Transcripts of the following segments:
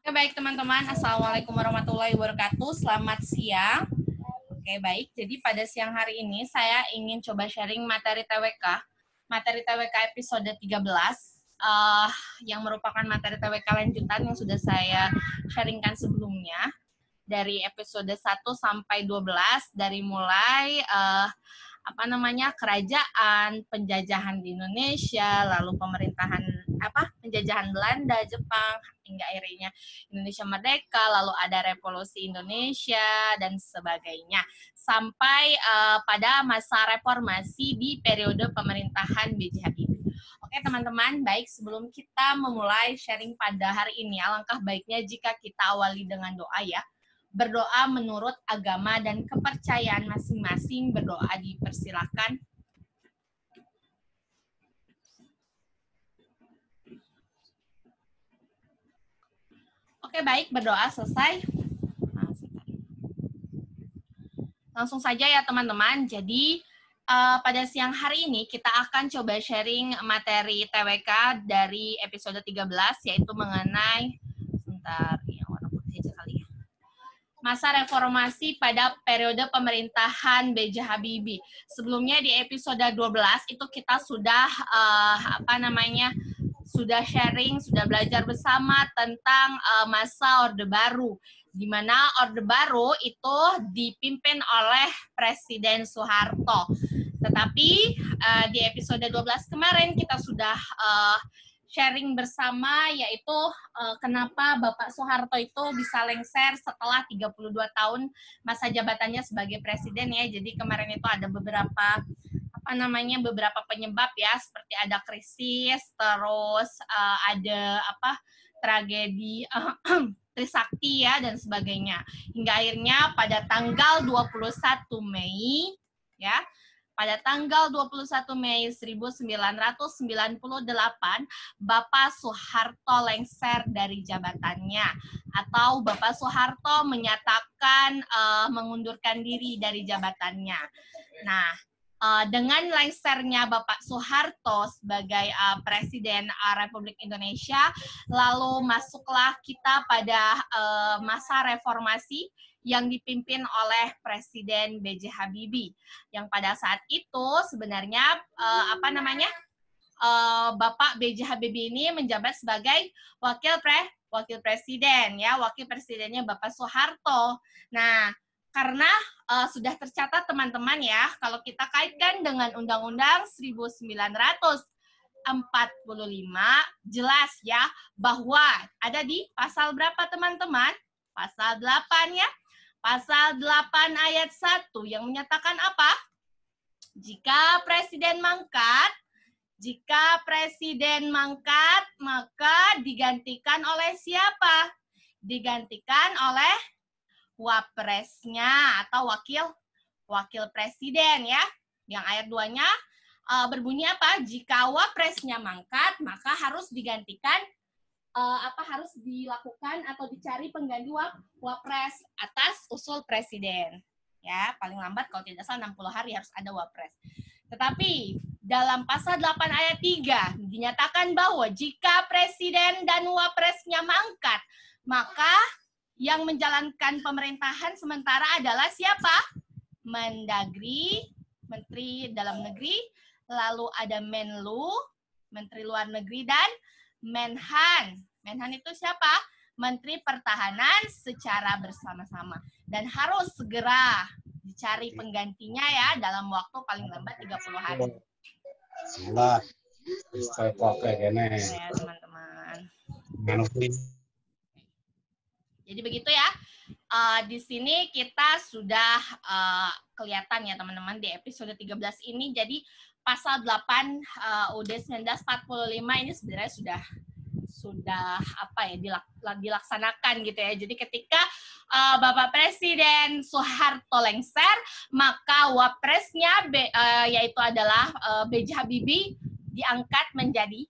Oke, baik teman-teman. Assalamualaikum warahmatullahi wabarakatuh. Selamat siang. Oke, baik. Jadi pada siang hari ini saya ingin coba sharing materi TWK. Materi TWK episode 13 yang merupakan materi TWK lanjutan yang sudah saya sharingkan sebelumnya dari episode 1 sampai 12 dari mulai kerajaan, penjajahan di Indonesia, lalu pemerintahan penjajahan Belanda, Jepang, hingga akhirnya Indonesia merdeka, lalu ada revolusi Indonesia dan sebagainya, sampai pada masa reformasi di periode pemerintahan B.J. Habibie. Oke teman-teman, baik sebelum kita memulai sharing pada hari ini, alangkah baiknya jika kita awali dengan doa ya. Berdoa menurut agama dan kepercayaan masing-masing. Berdoa dipersilakan. Oke, baik, berdoa selesai. Langsung saja ya teman-teman. Jadi pada siang hari ini kita akan coba sharing materi TWK dari episode 13 yaitu mengenai masa reformasi pada periode pemerintahan B.J. Habibie. Sebelumnya di episode 12 itu kita sudah sudah sharing, sudah belajar bersama tentang masa Orde Baru, di mana Orde Baru itu dipimpin oleh Presiden Soeharto. Tetapi di episode 12 kemarin kita sudah sharing bersama, yaitu kenapa Bapak Soeharto itu bisa lengser setelah 32 tahun masa jabatannya sebagai presiden ya. Jadi kemarin itu ada beberapa penyebab ya, seperti ada krisis, terus ada tragedi Trisakti ya dan sebagainya. Hingga akhirnya pada tanggal 21 Mei ya, pada tanggal 21 Mei 1998, Bapak Soeharto lengser dari jabatannya, atau Bapak Soeharto menyatakan mengundurkan diri dari jabatannya. Nah, dengan lengsernya Bapak Soeharto sebagai Presiden Republik Indonesia, lalu masuklah kita pada masa reformasi yang dipimpin oleh Presiden B.J. Habibie, yang pada saat itu sebenarnya Bapak B.J. Habibie ini menjabat sebagai wakil presiden ya, wakil presidennya Bapak Soeharto. Nah, karena sudah tercatat teman-teman ya, kalau kita kaitkan dengan Undang-Undang 1945, jelas ya bahwa ada di pasal berapa teman-teman? Pasal 8 ya. Pasal 8 ayat 1 yang menyatakan apa? Jika presiden mangkat, maka digantikan oleh siapa? Digantikan oleh wapresnya atau wakil presiden ya. Yang ayat 2-nya berbunyi apa? Jika wapresnya mangkat, maka harus digantikan harus dilakukan atau dicari pengganti wapres atas usul presiden. Ya, paling lambat kalau tidak salah 60 hari harus ada wapres. Tetapi dalam pasal 8 ayat 3 dinyatakan bahwa jika presiden dan wapresnya mangkat, maka yang menjalankan pemerintahan sementara adalah siapa? Mendagri, Menteri Dalam Negeri, lalu ada Menlu, Menteri Luar Negeri, dan Menhan. Menhan itu siapa? Menteri Pertahanan secara bersama-sama. Dan harus segera dicari penggantinya ya dalam waktu paling lambat 30 hari. Ya, teman-teman. Jadi begitu ya. Di sini kita sudah kelihatan ya teman-teman di episode 13 ini. Jadi pasal 8 UUD 1945 ini sebenarnya sudah dilaksanakan gitu ya. Jadi ketika Bapak Presiden Soeharto lengser, maka wapresnya yaitu adalah B.J. Habibie diangkat menjadi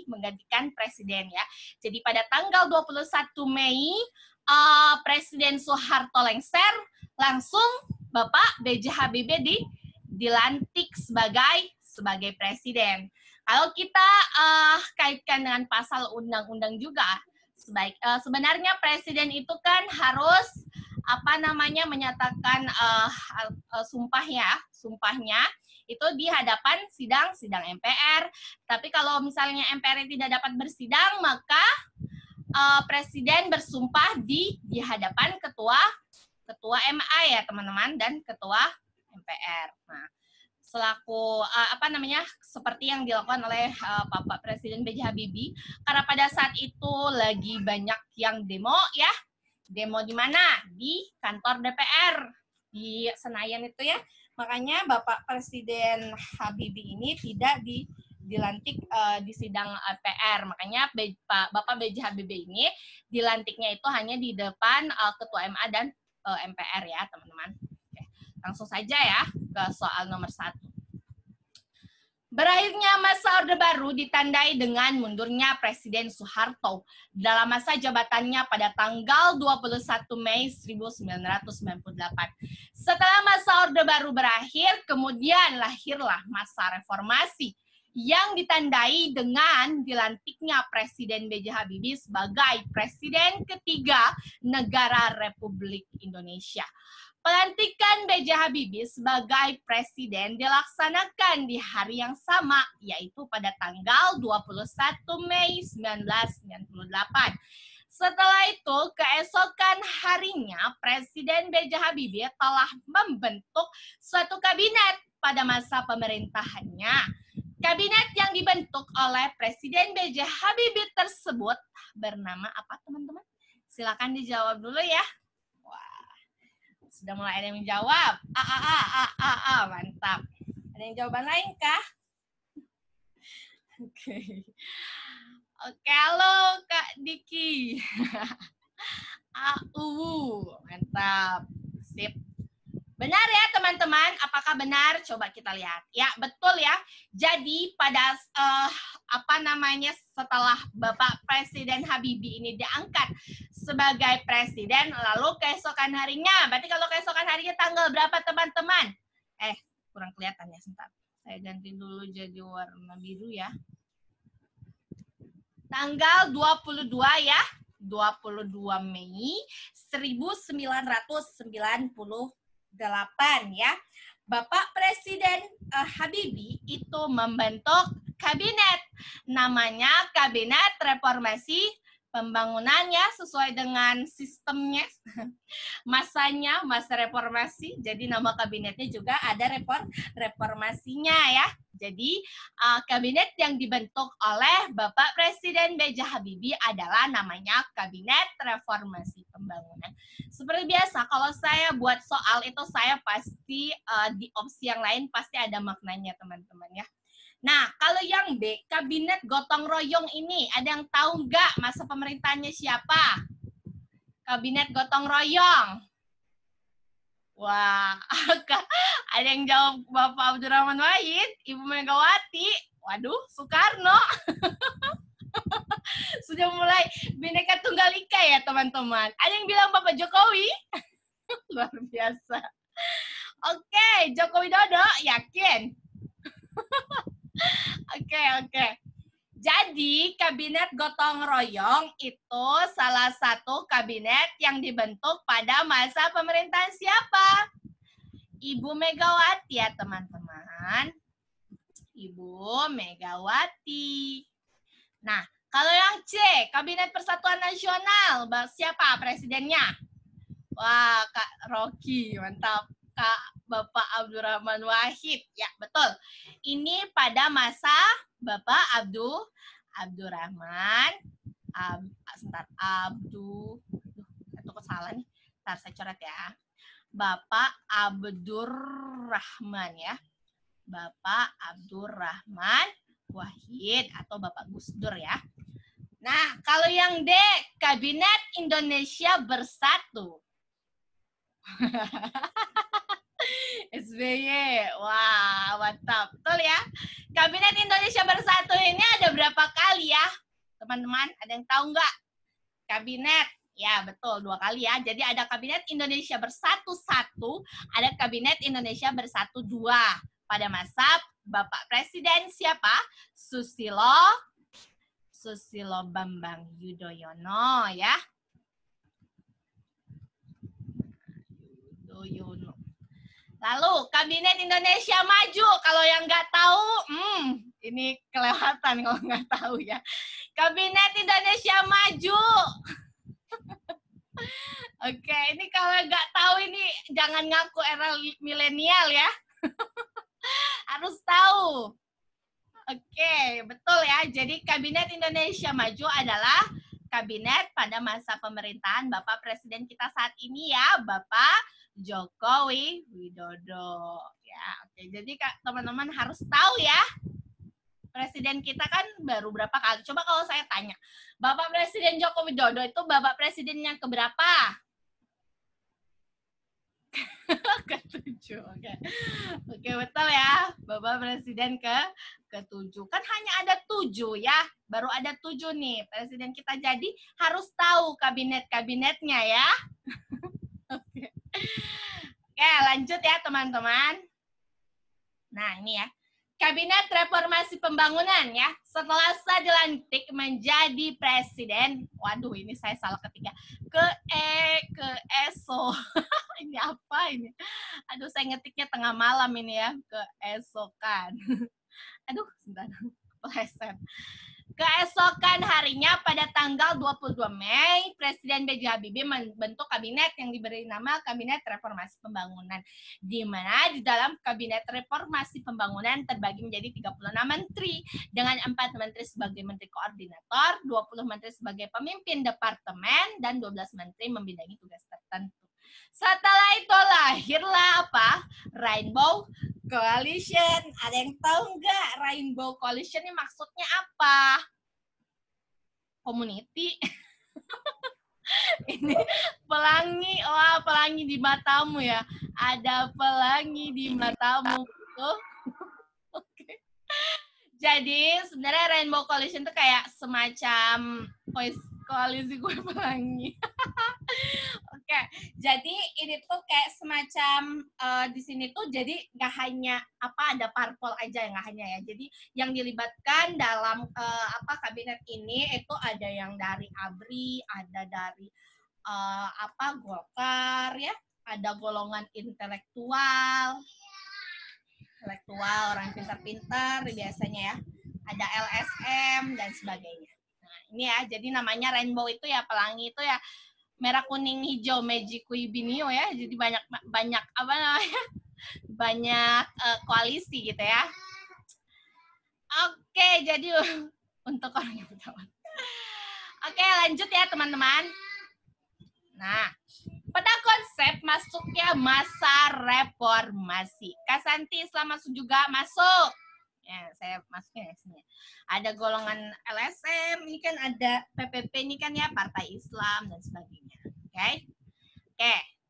menggantikan presiden ya. Jadi pada tanggal 21 Mei Presiden Soeharto lengser, langsung Bapak B.J. Habibie dilantik sebagai presiden. Kalau kita kaitkan dengan pasal undang-undang juga, Sebenarnya presiden itu kan harus menyatakan sumpahnya itu di hadapan sidang MPR. Tapi kalau misalnya MPR tidak dapat bersidang, maka presiden bersumpah di hadapan ketua MA ya teman-teman, dan ketua MPR. Nah, selaku seperti yang dilakukan oleh Bapak Presiden B.J. Habibie, karena pada saat itu lagi banyak yang demo ya. Demo di mana? Di kantor DPR di Senayan itu ya. Makanya Bapak Presiden Habibie ini tidak dilantik di sidang MPR. Makanya Bapak B.J. Habibie ini dilantiknya itu hanya di depan ketua MA dan MPR ya teman-teman. Langsung saja ya ke soal nomor 1. Berakhirnya masa Orde Baru ditandai dengan mundurnya Presiden Soeharto dalam masa jabatannya pada tanggal 21 Mei 1998. Setelah masa Orde Baru berakhir, kemudian lahirlah masa reformasi yang ditandai dengan dilantiknya Presiden B.J. Habibie sebagai Presiden ketiga negara Republik Indonesia. Pelantikan B.J. Habibie sebagai presiden dilaksanakan di hari yang sama, yaitu pada tanggal 21 Mei 1998. Setelah itu, keesokan harinya, Presiden B.J. Habibie telah membentuk suatu kabinet pada masa pemerintahannya. Kabinet yang dibentuk oleh Presiden B.J. Habibie tersebut bernama apa, teman-teman? Silakan dijawab dulu ya. Sudah mulai ada yang menjawab. Mantap. Ada yang jawaban lain kah? Oke, halo Kak Diki. Mantap. Sip. Benar ya teman-teman? Apakah benar? Coba kita lihat. Ya, betul ya. Jadi pada setelah Bapak Presiden Habibie ini diangkat sebagai presiden, lalu keesokan harinya, berarti kalau keesokan harinya tanggal berapa teman-teman? Kurang kelihatan ya, sebentar. Saya ganti dulu jadi warna biru ya. Tanggal 22 ya. 22 Mei 1998 ya. Bapak Presiden Habibie itu membentuk kabinet. Namanya Kabinet Reformasi Pembangunan ya, sesuai dengan sistemnya. Masanya, masa reformasi. Jadi nama kabinetnya juga ada reformasinya ya. Jadi kabinet yang dibentuk oleh Bapak Presiden B.J. Habibie adalah namanya Kabinet Reformasi Pembangunan. Seperti biasa, kalau saya buat soal itu saya pasti di opsi yang lain pasti ada maknanya teman-teman ya. Nah, kalau yang B, Kabinet Gotong Royong ini, ada yang tahu nggak masa pemerintahnya siapa? Kabinet Gotong Royong. Wah, ada yang jawab Bapak Abdurrahman Wahid, Ibu Megawati, waduh, Soekarno. Sudah mulai Bhinneka Tunggal Ika ya teman-teman. Ada yang bilang Bapak Jokowi? Luar biasa. Oke, Joko Widodo, yakin? Oke. Jadi Kabinet Gotong Royong itu salah satu kabinet yang dibentuk pada masa pemerintahan siapa? Ibu Megawati ya teman-teman. Ibu Megawati. Nah, kalau yang C, Kabinet Persatuan Nasional, siapa presidennya? Wah, Kak Rocky, mantap. Kak Bapak Abdurrahman Wahid, ya betul. Ini pada masa Bapak Abdurrahman, itu kok salah nih. Ntar saya coret ya. Bapak Abdurrahman ya. Bapak Abdurrahman Wahid atau Bapak Gus Dur ya. Nah, kalau yang D, Kabinet Indonesia Bersatu. SBY, wah mantap, betul ya. Kabinet Indonesia Bersatu ini ada berapa kali ya, teman-teman? Ada yang tahu nggak? Kabinet, ya betul 2 kali ya. Jadi ada Kabinet Indonesia Bersatu 1, ada Kabinet Indonesia Bersatu 2 pada masa Bapak Presiden siapa? Susilo Susilo Bambang Yudhoyono ya. Yudhoyono. Lalu Kabinet Indonesia Maju, kalau yang nggak tahu, ini kelewatan kalau nggak tahu ya. Kabinet Indonesia Maju. Oke, ini kalau nggak tahu ini jangan ngaku era milenial ya. Harus tahu. Oke, betul ya. Jadi Kabinet Indonesia Maju adalah kabinet pada masa pemerintahan Bapak Presiden kita saat ini ya, Bapak Jokowi Widodo. Ya, oke. Jadi teman-teman harus tahu ya. Presiden kita kan baru berapa kali? Coba kalau saya tanya, Bapak Presiden Joko Widodo itu Bapak Presiden yang keberapa? Ke-7. Oke, betul ya. Bapak Presiden ke-7. Kan hanya ada 7 ya. Baru ada 7 nih. Presiden kita jadi harus tahu kabinet-kabinetnya ya. Oke. Oke, lanjut ya teman-teman. Nah, ini ya. Kabinet Reformasi Pembangunan ya. Setelah saya dilantik menjadi presiden, waduh ini saya salah ketiga. Keeso. Ini apa ini? Aduh saya ngetiknya tengah malam ini ya. Keesokan. Aduh, sebentar. Kepleset. Keesokan harinya pada tanggal 22 Mei, Presiden B.J. Habibie membentuk kabinet yang diberi nama Kabinet Reformasi Pembangunan. Di mana di dalam Kabinet Reformasi Pembangunan terbagi menjadi 36 menteri dengan 4 menteri sebagai menteri koordinator, 20 menteri sebagai pemimpin departemen, dan 12 menteri membidangi tugas tertentu. Setelah itu lahirlah apa? Rainbow Coalition. Ada yang tahu nggak Rainbow Coalition ini maksudnya apa? Community. Ini pelangi, wah pelangi di matamu ya. Ada pelangi di matamu. Oke. Jadi sebenarnya Rainbow Coalition itu kayak semacam koalisi gue pelangi. Oke, jadi ini tuh kayak semacam di sini tuh jadi nggak hanya ada parpol aja, nggak hanya ya. Jadi yang dilibatkan dalam kabinet ini itu ada yang dari ABRI, ada dari Golkar ya, ada golongan intelektual orang pintar-pintar biasanya ya, ada LSM dan sebagainya. Nah ini ya, jadi namanya rainbow itu ya pelangi itu ya. Merah, kuning, hijau, magic binio ya. Jadi banyak banyak koalisi gitu ya. Oke, jadi untuk orang yang tahu. Oke, lanjut ya teman-teman. Nah, pada konsep masuknya masa reformasi. Kak Santi, selamat masuk juga, masuk. Ya, saya masukin ya sini. Ada golongan LSM, ini kan ada PPP ini kan ya, Partai Islam dan sebagainya. Oke,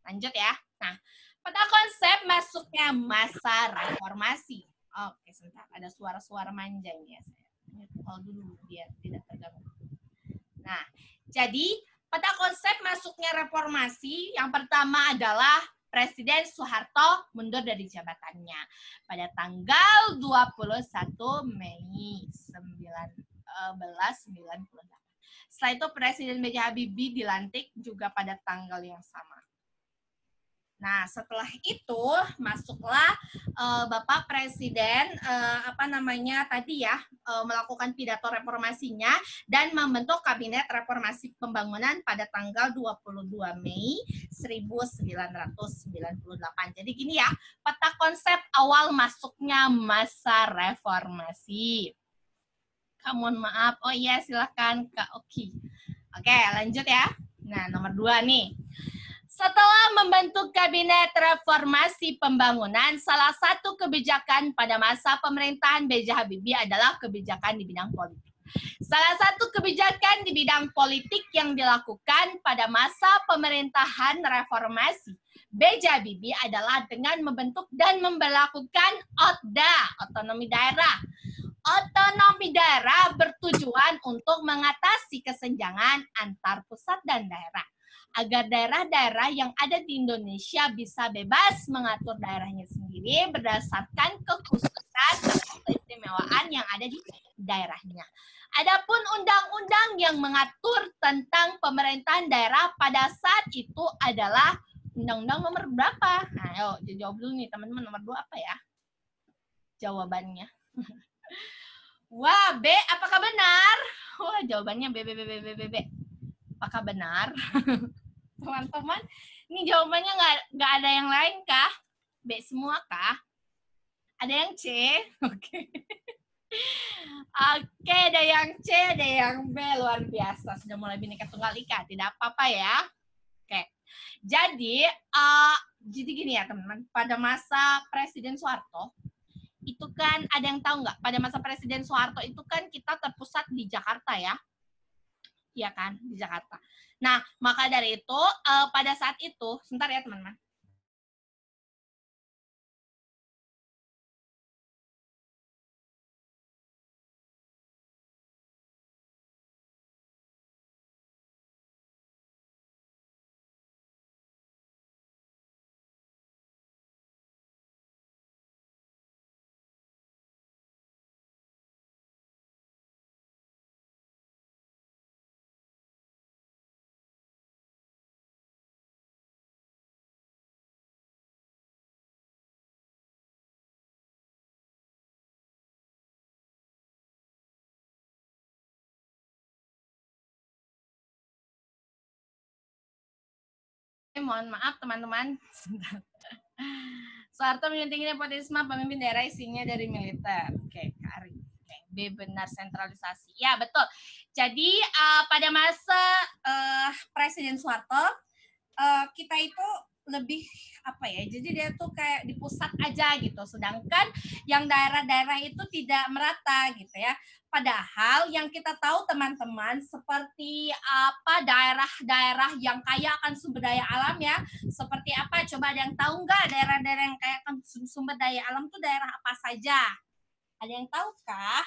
lanjut ya. Nah, pada konsep masuknya masa reformasi. Oke, sebentar. Ada suara-suara manja ini ya. Saya call dulu biar tidak terganggu. Nah, jadi pada konsep masuknya reformasi, yang pertama adalah Presiden Soeharto mundur dari jabatannya pada tanggal 21 Mei 1998. Setelah itu Presiden B.J. Habibie dilantik juga pada tanggal yang sama. Nah, setelah itu masuklah Bapak Presiden melakukan pidato reformasinya dan membentuk Kabinet Reformasi Pembangunan pada tanggal 22 Mei 1998. Jadi gini ya, peta konsep awal masuknya masa reformasi. Mohon maaf. Oh iya, silakan Kak Oki. Oke, lanjut ya. Nah, nomor 2 nih. Setelah membentuk Kabinet Reformasi Pembangunan, salah satu kebijakan pada masa pemerintahan B.J. Habibie adalah kebijakan di bidang politik. Salah satu kebijakan di bidang politik yang dilakukan pada masa pemerintahan reformasi B.J. Habibie adalah dengan membentuk dan memberlakukan OTDA, otonomi daerah. Otonomi daerah bertujuan untuk mengatasi kesenjangan antar pusat dan daerah. agar daerah-daerah yang ada di Indonesia bisa bebas mengatur daerahnya sendiri berdasarkan kekhususan atau keistimewaan yang ada di daerahnya. Adapun undang-undang yang mengatur tentang pemerintahan daerah pada saat itu adalah Undang-Undang nomor berapa? Nah, ayo jawab dulu nih teman-teman, nomor 2 apa ya? Jawabannya. Wah, B, apakah benar? Wah, jawabannya B. Apakah benar? Teman-teman, ini jawabannya nggak ada yang lain kah? B semua kah? Ada yang C? Oke. Oke, ada yang C, ada yang B. Luar biasa, sudah mulai Bhinneka Tunggal Ika. Tidak apa-apa ya. Oke. Jadi gini ya teman-teman, pada masa Presiden Soeharto, itu kan ada yang tahu nggak? Pada masa Presiden Soeharto itu kan kita terpusat di Jakarta ya. Iya kan, di Jakarta. Nah, maka dari itu pada saat itu, sebentar ya teman-teman. Mohon maaf teman-teman. Soeharto menyunting nepotisme pemimpin daerah isinya dari militer. Oke, Kari. B benar sentralisasi. Ya, betul. Jadi pada masa Presiden Soeharto kita itu lebih apa ya? Jadi dia tuh kayak di pusat aja gitu. Sedangkan yang daerah-daerah itu tidak merata gitu ya. Padahal yang kita tahu teman-teman seperti apa daerah-daerah yang kaya akan sumber daya alam ya. Seperti apa? Coba ada yang tahu nggak daerah-daerah yang kaya akan sumber daya alam tuh daerah apa saja? Ada yang tahu kah?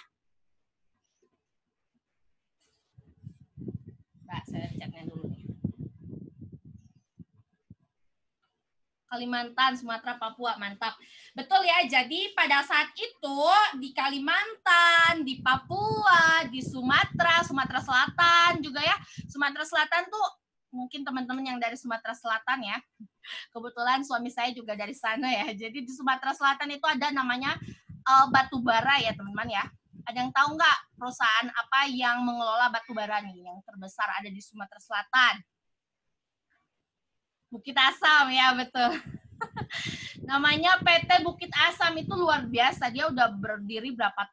Mbak, saya chatnya dulu nih. Kalimantan, Sumatera, Papua, mantap. Betul ya, jadi pada saat itu di Kalimantan, di Papua, di Sumatera, Sumatera Selatan juga ya. Sumatera Selatan tuh mungkin teman-teman yang dari Sumatera Selatan ya. Kebetulan suami saya juga dari sana ya. Jadi di Sumatera Selatan itu ada namanya batu bara ya teman-teman ya. Ada yang tahu nggak perusahaan apa yang mengelola batu bara nih yang terbesar ada di Sumatera Selatan? Bukit Asam ya betul. Namanya PT Bukit Asam, itu luar biasa. Dia udah berdiri berapa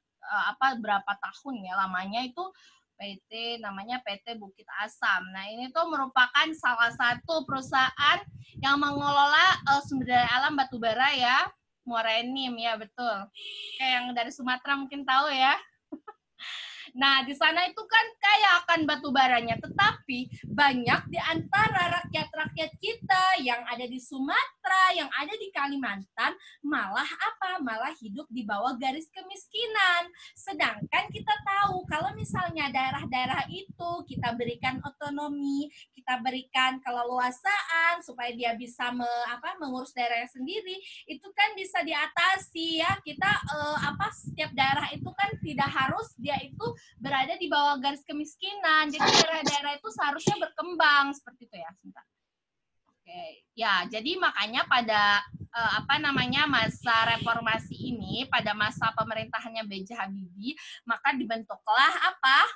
tahun ya lamanya itu PT namanya PT Bukit Asam. Nah, ini tuh merupakan salah satu perusahaan yang mengelola sumber daya alam batubara ya. Morenim ya betul. Kayak yang dari Sumatera mungkin tahu ya. Nah, di sana itu kan kaya akan batu baranya, tetapi banyak di antara rakyat-rakyat kita yang ada di Sumatera, yang ada di Kalimantan, malah apa? Malah hidup di bawah garis kemiskinan. Sedangkan kita tahu kalau misalnya daerah-daerah itu kita berikan otonomi, kita berikan keleluasaan supaya dia bisa mengurus daerahnya sendiri, itu kan bisa diatasi ya. Kita setiap daerah itu kan tidak harus dia itu berada di bawah garis kemiskinan. Jadi daerah-daerah itu seharusnya berkembang seperti itu ya. Oke. Ya, jadi makanya pada masa reformasi ini, pada masa pemerintahannya B.J. Habibie, maka dibentuklah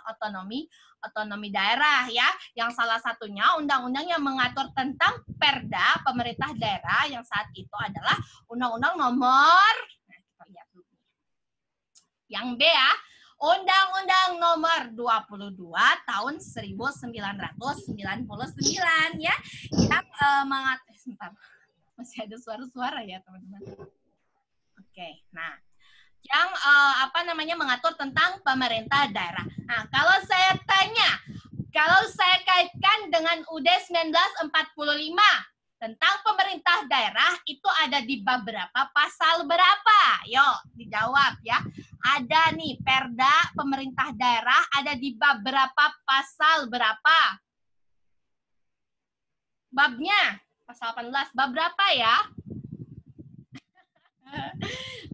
otonomi daerah ya, yang salah satunya undang-undang yang mengatur tentang Perda pemerintah daerah yang saat itu adalah Undang-Undang nomor, kita lihat dulu. Yang B ya, Undang-Undang nomor 22 tahun 1999 ya, yang sebentar, masih ada suara-suara ya teman-teman. Oke, nah yang mengatur tentang pemerintah daerah. Nah, kalau saya kaitkan dengan UUD 1945 tentang pemerintah daerah, itu ada di bab berapa, pasal berapa? Yuk, dijawab ya. Ada nih Perda pemerintah daerah, ada di bab berapa, pasal berapa? babnya, pasal 18. Bab berapa ya?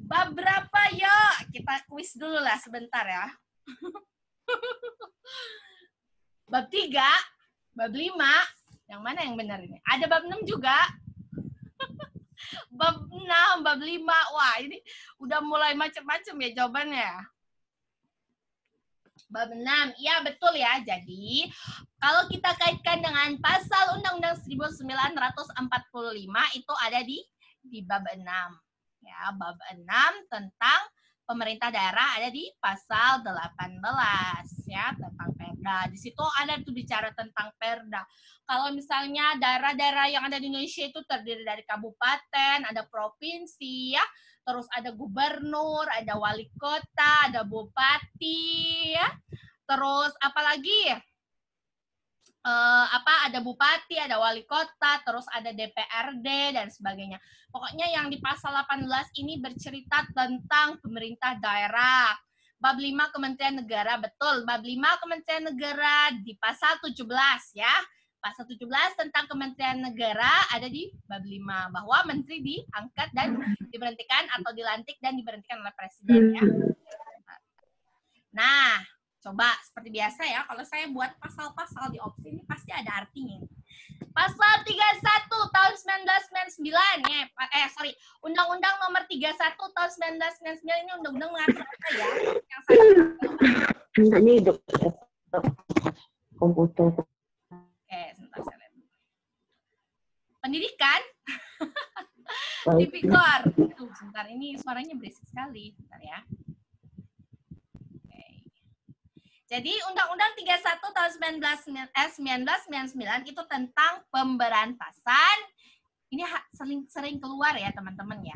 Bab berapa, yuk? Kita kuis dulu lah sebentar ya. Bab 3, bab 5, yang mana yang benar ini? Ada bab 6 juga. Bab 6, bab 5. Wah, ini udah mulai macam-macam ya jawabannya. Bab 6, iya betul ya. Jadi, kalau kita kaitkan dengan pasal Undang-Undang 1945 itu ada di bab 6. Ya, bab 6 tentang pemerintah daerah ada di pasal 18 ya, tentang Perda. Di situ ada tuh bicara tentang Perda. Kalau misalnya daerah-daerah yang ada di Indonesia itu terdiri dari kabupaten, ada provinsi ya, terus ada gubernur, ada wali kota, ada bupati ya. Terus apalagi? Ada bupati, ada wali kota, terus ada DPRD dan sebagainya. Pokoknya yang di pasal 18 ini bercerita tentang pemerintah daerah. Bab 5 Kementerian Negara, betul. Bab 5 Kementerian Negara di pasal 17 ya. Pasal 17 tentang Kementerian Negara ada di bab 5 bahwa menteri diangkat dan diberhentikan atau dilantik dan diberhentikan oleh presiden ya. Nah, coba seperti biasa ya, kalau saya buat pasal-pasal di opsi ini pasti ada artinya. Pasal 31 tahun 1999 ya, Undang-Undang Nomor 31 tahun 1999 ini undang-undang mengatur apa ya? Yang saya hidup komputer. Oke, sebentar saya lihat. Pendidikan. Tipikor. Sebentar, ini suaranya berisik sekali. Sebentar ya. Jadi Undang-Undang 31 tahun 1999 itu tentang pemberantasan. Ini sering keluar ya teman-teman ya.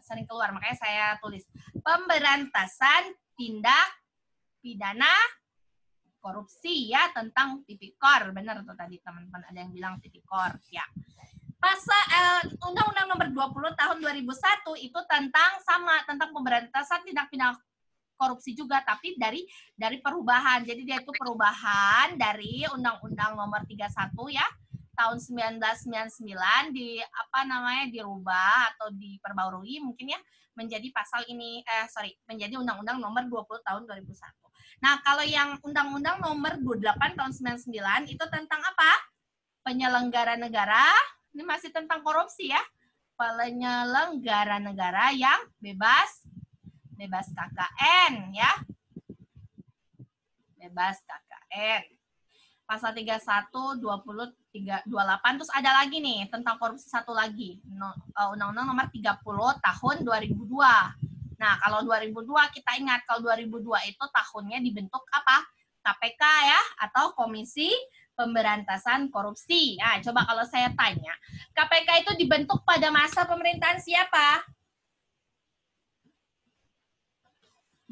Sering keluar, makanya saya tulis. Pemberantasan tindak pidana korupsi ya, tentang tipikor. Benar tuh tadi teman-teman ada yang bilang tipikor ya. Pasal Undang-Undang Nomor 20 tahun 2001 itu tentang pemberantasan tindak pidana korupsi juga, tapi dari perubahan. Jadi dia itu perubahan dari Undang-Undang Nomor 31 ya tahun 1999 dirubah atau diperbarui mungkin ya menjadi pasal ini menjadi Undang-Undang Nomor 20 tahun 2001. Nah, kalau yang Undang-Undang Nomor 28 tahun 99 itu tentang apa? Penyelenggara negara, ini masih tentang korupsi ya. Penyelenggara negara yang bebas KKN ya. Bebas KKN. Pasal 31, 20, 28 terus ada lagi nih tentang korupsi satu lagi. Undang-Undang Nomor 30 tahun 2002. Nah, kalau 2002 kita ingat kalau 2002 itu tahunnya dibentuk apa? KPK ya atau Komisi Pemberantasan Korupsi. Nah, coba kalau saya tanya, KPK itu dibentuk pada masa pemerintahan siapa?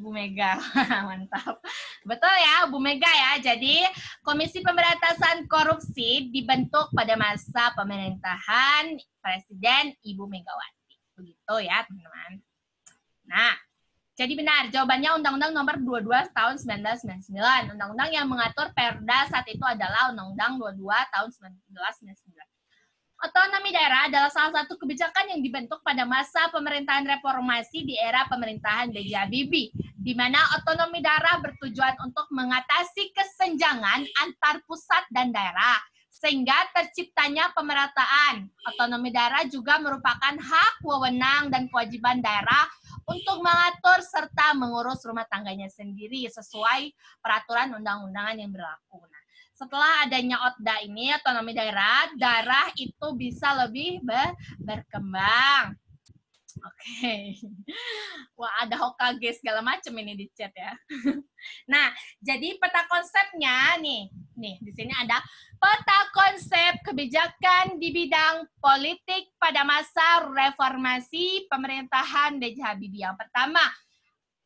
Bu Mega, mantap. Betul ya, Bu Mega ya. Jadi Komisi Pemberantasan Korupsi dibentuk pada masa pemerintahan Presiden Ibu Megawati. Begitu ya, teman-teman. Nah, jadi benar, jawabannya Undang-Undang Nomor 22 tahun 1999. Undang-undang yang mengatur Perda saat itu adalah Undang-Undang 22 tahun 1999. Otonomi daerah adalah salah satu kebijakan yang dibentuk pada masa pemerintahan reformasi di era pemerintahan B.J. Habibie, di mana otonomi daerah bertujuan untuk mengatasi kesenjangan antar pusat dan daerah, sehingga terciptanya pemerataan. Otonomi daerah juga merupakan hak, wewenang, dan kewajiban daerah untuk mengatur serta mengurus rumah tangganya sendiri sesuai peraturan undang-undangan yang berlaku. Nah, setelah adanya OTDA ini, otonomi daerah itu bisa lebih berkembang. Oke. Wah, ada Hokage segala macam ini di chat ya. Nah, jadi peta konsepnya nih di sini ada peta konsep kebijakan di bidang politik pada masa reformasi pemerintahan B.J. Habibie. Yang pertama,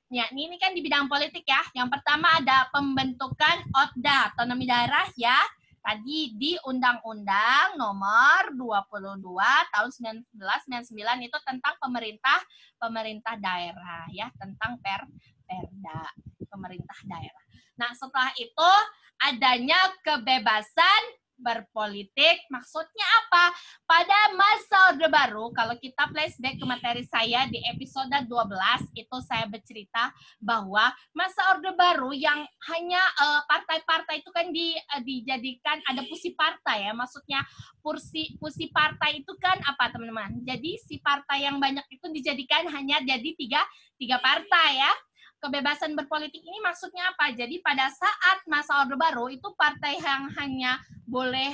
ya, ini kan di bidang politik ya. Yang pertama ada pembentukan OTDA, otonomi daerah ya. Tadi di Undang-Undang Nomor 22 tahun 1999 itu tentang pemerintah daerah ya, tentang Perda, pemerintah daerah. Nah, setelah itu adanya kebebasan berpolitik. Maksudnya apa? Pada masa Orde Baru, kalau kita flashback ke materi saya di episode 12, itu saya bercerita bahwa masa Orde Baru yang hanya partai-partai itu kan dijadikan ada pusi partai ya. Maksudnya pusi partai itu kan apa teman-teman? Jadi si partai yang banyak itu dijadikan hanya jadi tiga partai ya. Kebebasan berpolitik ini maksudnya apa? Jadi pada saat masa Orde Baru itu partai yang hanya boleh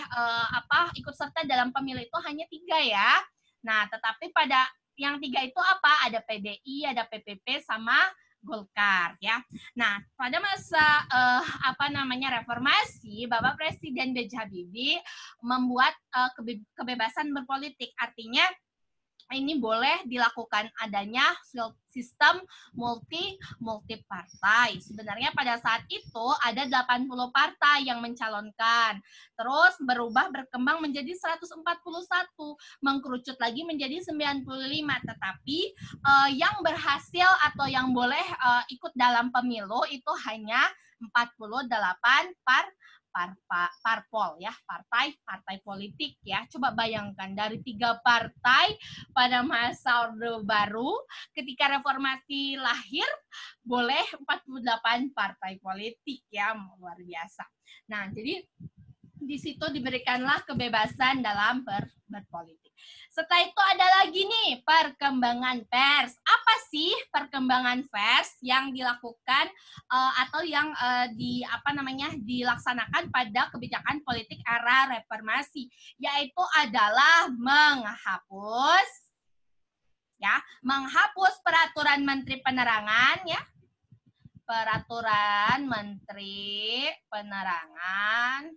ikut serta dalam pemilu itu hanya 3 ya. Nah, tetapi pada yang 3 itu apa? Ada PDI, ada PPP, sama Golkar ya. Nah, pada masa reformasi, Bapak Presiden B.J. Habibie membuat kebebasan berpolitik. Artinya ini boleh dilakukan adanya sistem multi partai. Sebenarnya pada saat itu ada 80 partai yang mencalonkan. Terus berkembang menjadi 141, mengkerucut lagi menjadi 95. Tetapi yang berhasil atau yang boleh ikut dalam pemilu itu hanya 48 parpol ya, partai politik ya. Coba bayangkan dari 3 partai pada masa Orde Baru ketika reformasi lahir boleh 48 partai politik ya, luar biasa. Nah, jadi di situ diberikanlah kebebasan dalam berpolitik. Setelah itu ada lagi nih perkembangan pers. Apa sih perkembangan pers yang dilakukan atau yang dilaksanakan pada kebijakan politik era reformasi? Yaitu adalah menghapus peraturan Menteri Penerangan ya. Peraturan Menteri Penerangan.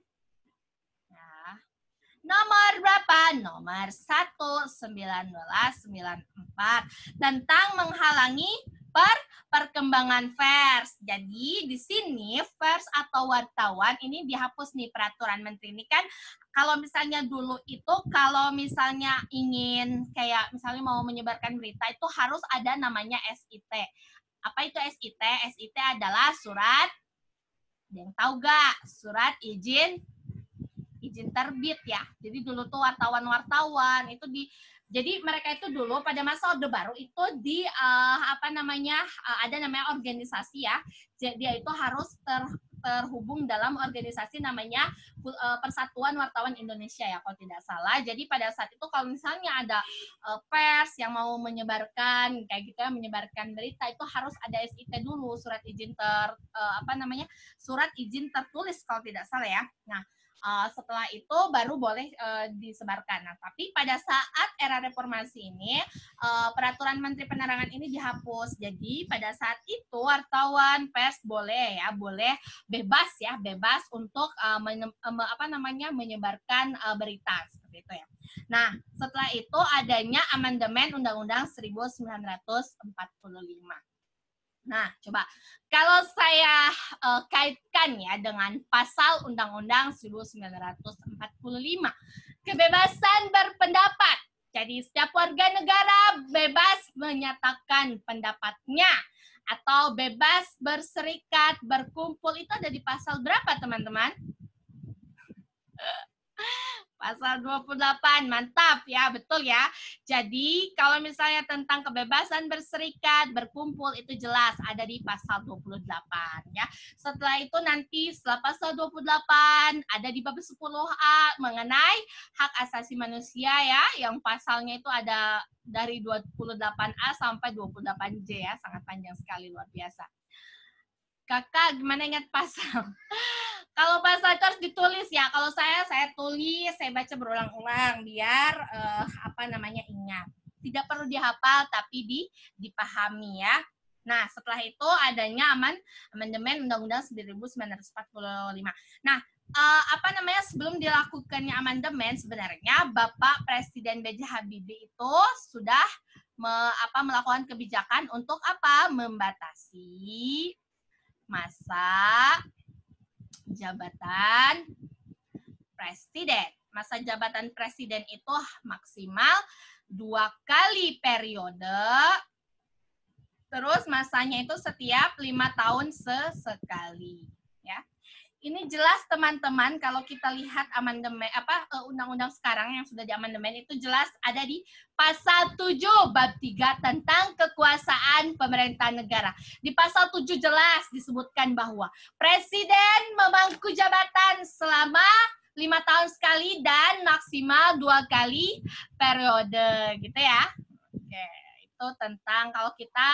Nomor berapa? Nomor 1/1994 tentang menghalangi perkembangan pers. Jadi di sini pers atau wartawan ini dihapus nih peraturan menteri ini kan. Kalau misalnya dulu itu kalau misalnya ingin kayak misalnya mau menyebarkan berita itu harus ada namanya SIT. Apa itu SIT? SIT adalah surat, yang tahu gak? Surat izin terbit ya. Jadi dulu tuh wartawan itu jadi mereka itu dulu pada masa Orde Baru itu ada namanya organisasi ya. Dia itu harus terhubung dalam organisasi namanya Persatuan Wartawan Indonesia ya kalau tidak salah. Jadi pada saat itu kalau misalnya ada pers yang mau menyebarkan kayak gitu ya, menyebarkan berita itu harus ada SIT dulu, surat izin surat izin tertulis kalau tidak salah ya. Nah, setelah itu baru boleh disebarkan. Nah, tapi pada saat era reformasi ini peraturan Menteri Penerangan ini dihapus. Jadi pada saat itu wartawan pers boleh bebas untuk menyebarkan berita seperti itu ya. Nah, setelah itu adanya amandemen Undang-Undang 1945. Nah, coba kalau saya kaitkan ya dengan pasal Undang-Undang 1945, kebebasan berpendapat. Jadi setiap warga negara bebas menyatakan pendapatnya atau bebas berserikat, berkumpul. Itu ada di pasal berapa, teman-teman? Pasal 28, mantap ya, betul ya. Jadi kalau misalnya tentang kebebasan berserikat, berkumpul itu jelas ada di pasal 28 ya. Setelah itu nanti setelah pasal 28 ada di bab 10A mengenai hak asasi manusia ya, yang pasalnya itu ada dari 28A sampai 28J ya, sangat panjang sekali, luar biasa. Kakak gimana ingat pasal? Kalau pasal itu harus ditulis ya. Kalau saya tulis, saya baca berulang-ulang biar ingat. Tidak perlu dihafal tapi dipahami ya. Nah, setelah itu adanya amandemen Undang-Undang 1945. Nah, sebelum dilakukannya amandemen sebenarnya Bapak Presiden B.J. Habibie itu sudah melakukan kebijakan untuk membatasi masa jabatan presiden. Masa jabatan presiden itu maksimal 2 kali periode. Terus masanya itu setiap 5 tahun sekali. Ya. Ini jelas teman-teman kalau kita lihat amandemen undang-undang sekarang yang sudah diamandemen itu jelas ada di pasal 7 bab 3 tentang kekuasaan pemerintah negara. Di pasal 7 jelas disebutkan bahwa presiden memangku jabatan selama 5 tahun sekali dan maksimal 2 kali periode gitu ya. Oke, itu tentang kalau kita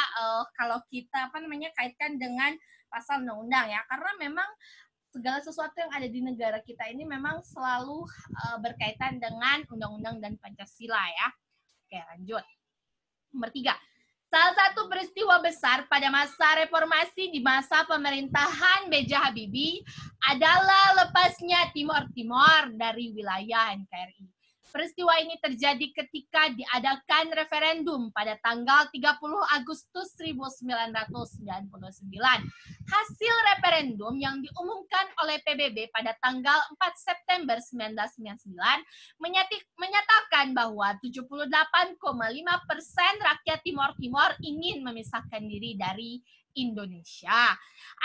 kaitkan dengan pasal undang-undang ya, karena memang segala sesuatu yang ada di negara kita ini memang selalu berkaitan dengan undang-undang dan Pancasila ya. Oke, lanjut. Nomor 3. Salah satu peristiwa besar pada masa reformasi di masa pemerintahan B.J. Habibie adalah lepasnya Timor Timur dari wilayah NKRI. Peristiwa ini terjadi ketika diadakan referendum pada tanggal 30 Agustus 1999. Hasil referendum yang diumumkan oleh PBB pada tanggal 4 September 1999 menyatakan bahwa 78,5% rakyat Timor Timur ingin memisahkan diri dari Indonesia.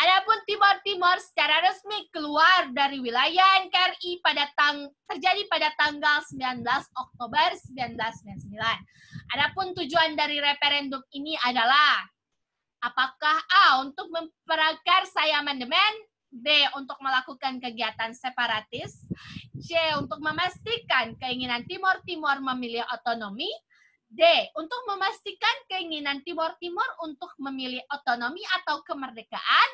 Adapun Timor Timur secara resmi keluar dari wilayah NKRI terjadi pada tanggal 19 Oktober 1999. Adapun tujuan dari referendum ini adalah apakah A. untuk memprakarsai amandemen, B. untuk melakukan kegiatan separatis, C. untuk memastikan keinginan Timor Timur memilih otonomi, D. untuk memastikan keinginan Timor Timur untuk memilih otonomi atau kemerdekaan,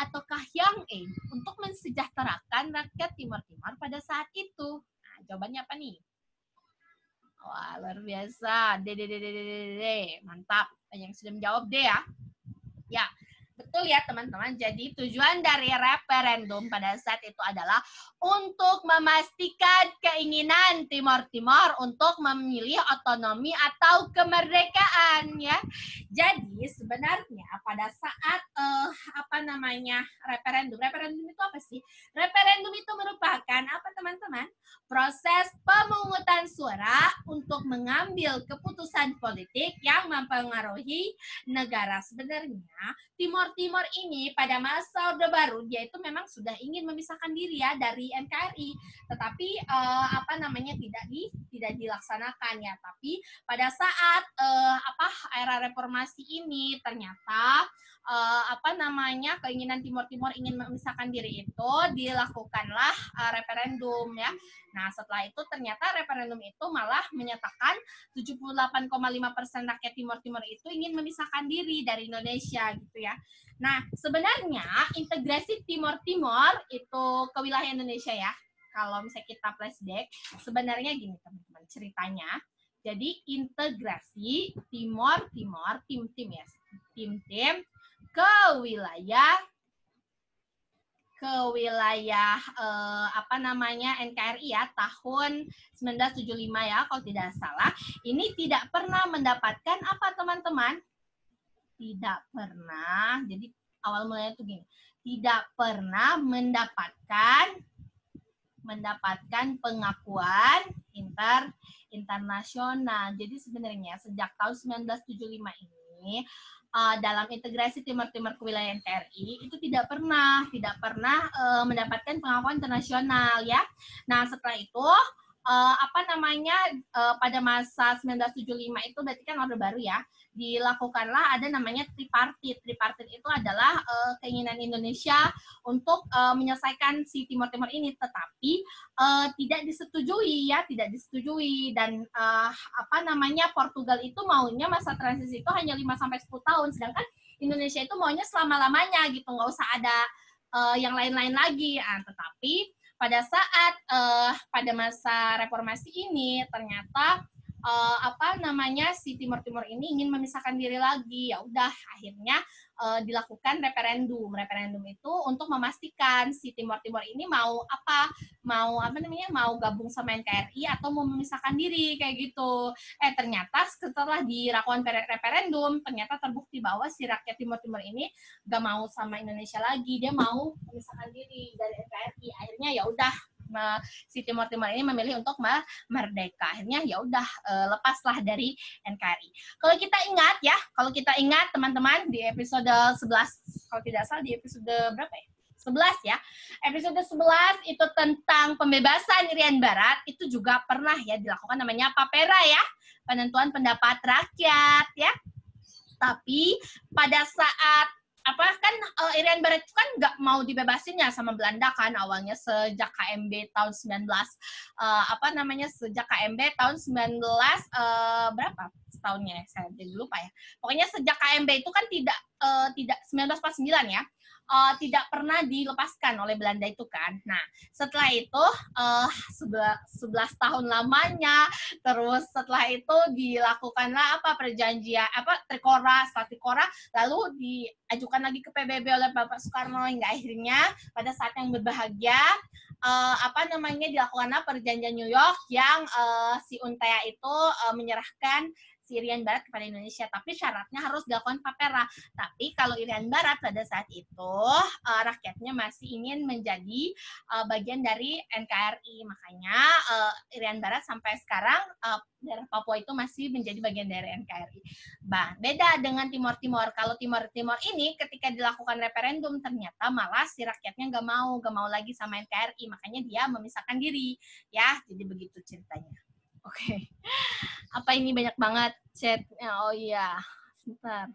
ataukah yang E. untuk mensejahterakan rakyat Timor Timur pada saat itu. Nah, jawabannya apa nih? Wah, luar biasa. D. Mantap. Banyak yang sudah menjawab D ya. Ya, betul ya teman-teman. Jadi tujuan dari referendum pada saat itu adalah untuk memastikan keinginan Timor Timur untuk memilih otonomi atau kemerdekaan ya. Jadi sebenarnya pada saat referendum itu apa sih? Referendum itu merupakan apa teman-teman? Proses pemungutan suara untuk mengambil keputusan politik yang mempengaruhi negara. Sebenarnya Timor Timur ini pada masa Orde Baru dia itu memang sudah ingin memisahkan diri ya dari NKRI, tetapi tidak dilaksanakan ya. Tapi pada saat era reformasi ini ternyata keinginan Timor Timur ingin memisahkan diri itu dilakukanlah referendum ya. Nah, setelah itu ternyata referendum itu malah menyatakan 78,5% rakyat Timor Timur itu ingin memisahkan diri dari Indonesia gitu ya. Nah, sebenarnya integrasi Timor Timur itu ke wilayah Indonesia ya. Kalau misalnya kita flashback, sebenarnya gini teman-teman ceritanya. Jadi integrasi Timor Timur tim-tim ya. Tim-tim ke wilayah NKRI ya tahun 1975 ya kalau tidak salah. Ini tidak pernah mendapatkan apa teman-teman? Tidak pernah. Jadi awal mulanya itu gini. Tidak pernah mendapatkan pengakuan internasional. Jadi sebenarnya sejak tahun 1975 ini dalam integrasi Timor Timur ke wilayah NKRI itu tidak pernah mendapatkan pengakuan internasional ya. Nah, setelah itu pada masa 1975 itu berarti kan Orde Baru ya, dilakukanlah ada namanya tripartit. Tripartit itu adalah keinginan Indonesia untuk menyelesaikan si Timor Timur ini, tetapi tidak disetujui dan Portugal itu maunya masa transisi itu hanya 5-10 tahun, sedangkan Indonesia itu maunya selama-lamanya gitu, nggak usah ada yang lain-lain lagi. Tetapi pada saat pada masa reformasi ini ternyata si Timor Timur ini ingin memisahkan diri lagi. Ya udah akhirnya dilakukan referendum. Referendum itu untuk memastikan si Timor Timur ini mau gabung sama NKRI atau mau memisahkan diri kayak gitu. Ternyata setelah dilakukan referendum ternyata terbukti bahwa si rakyat Timor Timur ini gak mau sama Indonesia lagi, dia mau memisahkan diri dari NKRI. Akhirnya ya udah si Timor Timur ini memilih untuk merdeka. Akhirnya ya udah lepaslah dari NKRI. Kalau kita ingat teman-teman di episode 11 kalau tidak salah, di episode berapa ya? 11 ya. Episode 11 itu tentang pembebasan Irian Barat, itu juga pernah ya dilakukan namanya papera ya, penentuan pendapat rakyat ya. Tapi pada saat Irian Barat itu kan nggak mau dibebasin ya sama Belanda kan awalnya sejak KMB tahun 19 sejak KMB tahun 19 berapa tahunnya saya jadi lupa ya. Pokoknya sejak KMB itu kan tidak 1949 ya. Tidak pernah dilepaskan oleh Belanda itu kan. Nah, setelah itu 11 tahun lamanya, terus setelah itu dilakukanlah perjanjian Trikora, setelah Trikora lalu diajukan lagi ke PBB oleh Bapak Soekarno hingga akhirnya pada saat yang berbahagia dilakukanlah perjanjian New York yang si Untea itu menyerahkan si Irian Barat kepada Indonesia, tapi syaratnya harus dilakukan papera. Tapi kalau Irian Barat pada saat itu rakyatnya masih ingin menjadi bagian dari NKRI, makanya Irian Barat sampai sekarang daerah Papua itu masih menjadi bagian dari NKRI. Beda dengan Timor Timur. Kalau Timor Timur ini ketika dilakukan referendum ternyata malah si rakyatnya nggak mau lagi sama NKRI, makanya dia memisahkan diri, ya. Jadi begitu ceritanya. Oke. Apa ini banyak banget chatnya? Oh iya, sebentar.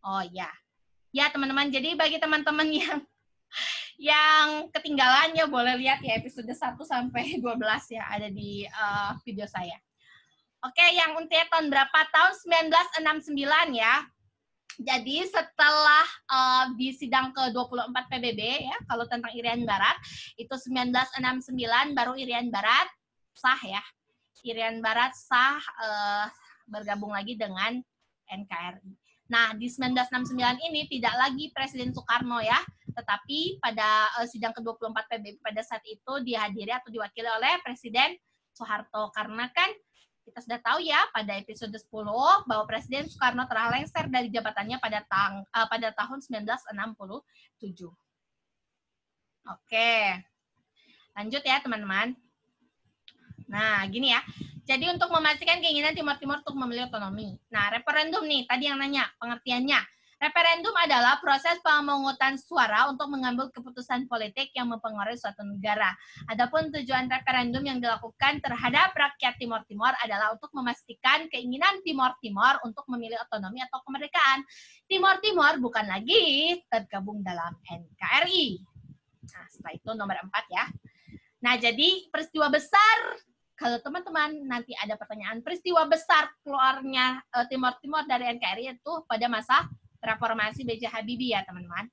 Oh iya. Ya teman-teman, jadi bagi teman-teman yang ketinggalan ya boleh lihat ya episode 1 sampai 12 ya ada di video saya. Oke, yang Untia tahun berapa? Tahun 1969 ya. Jadi setelah di sidang ke-24 PBB ya, kalau tentang Irian Barat, itu 1969 baru Irian Barat sah ya. Irian Barat sah bergabung lagi dengan NKRI. Nah, di 1969 ini tidak lagi Presiden Soekarno ya, tetapi pada sidang ke-24 PBB pada saat itu dihadiri atau diwakili oleh Presiden Soeharto. Karena kan kita sudah tahu ya pada episode 10 bahwa Presiden Soekarno telah lengser dari jabatannya pada tahun 1967. Oke, lanjut ya teman-teman. Nah, gini ya. Jadi untuk memastikan keinginan Timor Timur untuk memilih otonomi. Nah, referendum nih, tadi yang nanya, pengertiannya. Referendum adalah proses pemungutan suara untuk mengambil keputusan politik yang mempengaruhi suatu negara. Adapun tujuan referendum yang dilakukan terhadap rakyat Timor Timur adalah untuk memastikan keinginan Timor Timur untuk memilih otonomi atau kemerdekaan. Timor Timur bukan lagi tergabung dalam NKRI. Nah, setelah itu nomor 4 ya. Nah, jadi peristiwa besar, kalau teman-teman nanti ada pertanyaan, peristiwa besar keluarnya Timor Timur dari NKRI itu pada masa reformasi B.J. Habibie ya teman-teman.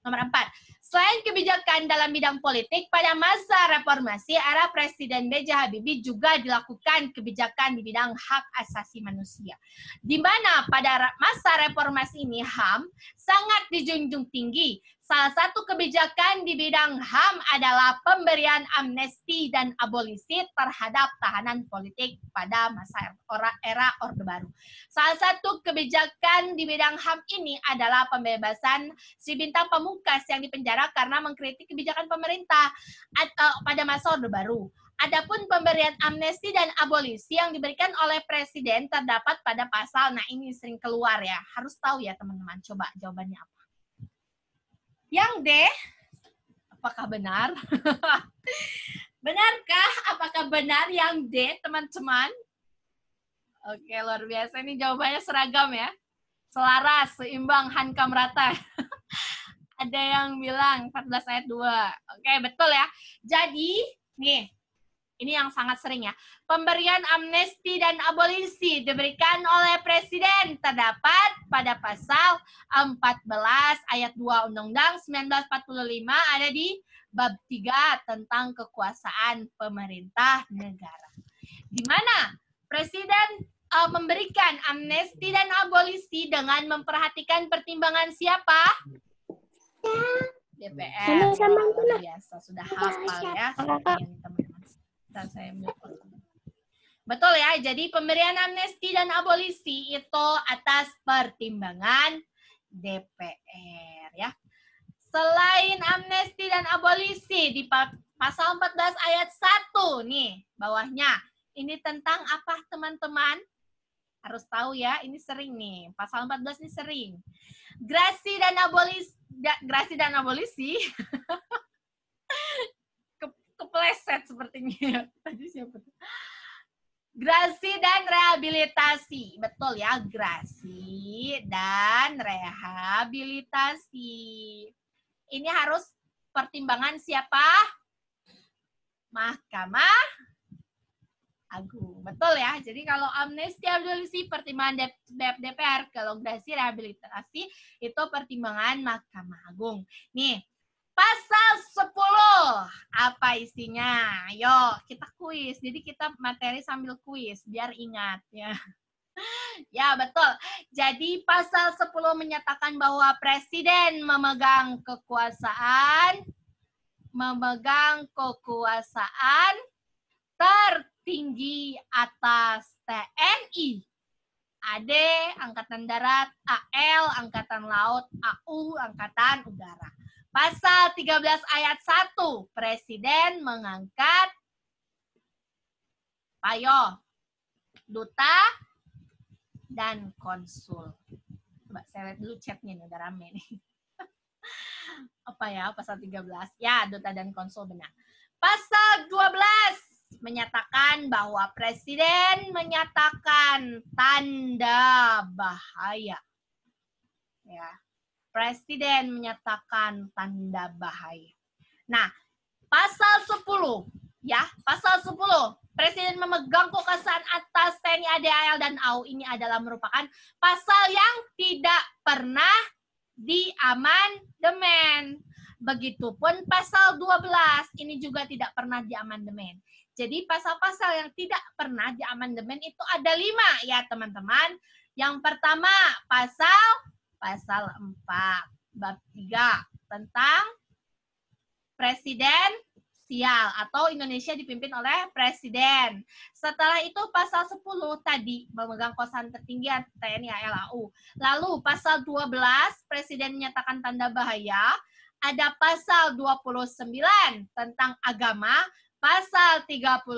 Nomor 4, selain kebijakan dalam bidang politik, pada masa reformasi era Presiden B.J. Habibie juga dilakukan kebijakan di bidang hak asasi manusia. Di mana pada masa reformasi ini HAM sangat dijunjung tinggi. Salah satu kebijakan di bidang HAM adalah pemberian amnesti dan abolisi terhadap tahanan politik pada masa era Orde Baru. Salah satu kebijakan di bidang HAM ini adalah pembebasan si Bintang Pamungkas yang dipenjara karena mengkritik kebijakan pemerintah pada masa Orde Baru. Adapun pemberian amnesti dan abolisi yang diberikan oleh Presiden terdapat pada pasal, nah ini sering keluar ya, harus tahu ya teman-teman, coba jawabannya apa. Yang D, apakah benar? Benarkah? Apakah benar yang D, teman-teman? Oke, luar biasa. Ini jawabannya seragam ya. Selaras, seimbang, hankam rata. Ada yang bilang 14 ayat 2. Oke, betul ya. Jadi, nih, ini yang sangat sering ya. Pemberian amnesti dan abolisi diberikan oleh Presiden terdapat pada pasal 14 ayat 2 Undang-Undang 1945 ada di bab 3 tentang kekuasaan pemerintah negara. Di mana Presiden memberikan amnesti dan abolisi dengan memperhatikan pertimbangan siapa? DPR. Luar biasa, sudah hafal ya. Teman-teman. Saya betul ya, jadi pemberian amnesti dan abolisi itu atas pertimbangan DPR ya. Selain amnesti dan abolisi di pasal 14 ayat 1 nih bawahnya, ini tentang apa teman-teman? Harus tahu ya, ini sering nih, pasal 14 ini sering. Grasi dan abolisi kepleset sepertinya. Tadi siapa tuh? Grasi dan rehabilitasi. Betul ya, grasi dan rehabilitasi. Ini harus pertimbangan siapa? Mahkamah Agung. Betul ya. Jadi kalau amnesti abolisi pertimbangan DPR, kalau grasi rehabilitasi itu pertimbangan Mahkamah Agung. Nih, pasal 10. Apa isinya? Ayo, kita kuis. Jadi kita materi sambil kuis biar ingat ya. Ya, betul. Jadi pasal 10 menyatakan bahwa presiden memegang kekuasaan tertinggi atas TNI, AD, Angkatan Darat, AL, Angkatan Laut, AU, Angkatan Udara. Pasal 13 ayat 1, Presiden mengangkat duta dan konsul. Coba saya lihat dulu chatnya nih, udah rame nih. Apa ya, pasal 13? Ya, duta dan konsul benar. Pasal 12 menyatakan bahwa Presiden menyatakan tanda bahaya. Ya. Presiden menyatakan tanda bahaya. Nah, pasal 10 ya, pasal 10 Presiden memegang kekuasaan atas TNI, AD, AL, dan AU. Ini adalah merupakan pasal yang tidak pernah diamandemen. Begitupun pasal 12 ini juga tidak pernah diamandemen. Jadi pasal-pasal yang tidak pernah diamandemen itu ada 5 ya teman-teman. Yang pertama pasal 4 bab 3 tentang presidensial atau Indonesia dipimpin oleh presiden. Setelah itu pasal 10 tadi memegang kekuasaan tertinggi TNI, AL, AU. Lalu pasal 12 presiden menyatakan tanda bahaya. Ada pasal 29 tentang agama, pasal 35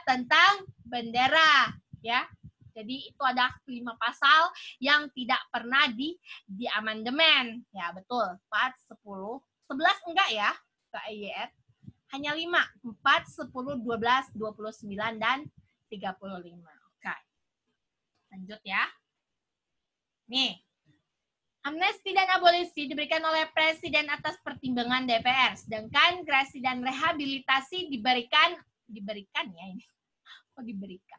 tentang bendera ya. Jadi itu ada 5 pasal yang tidak pernah diamandemen. Ya, betul. 4, 10, 11 enggak ya? Ke IYR. Hanya 5. 4, 10, 12, 29, dan 35. Oke. Lanjut ya. Nih. Amnesti dan abolisi diberikan oleh Presiden atas pertimbangan DPR. Sedangkan grasi dan rehabilitasi diberikan ya ini. Kok diberikan?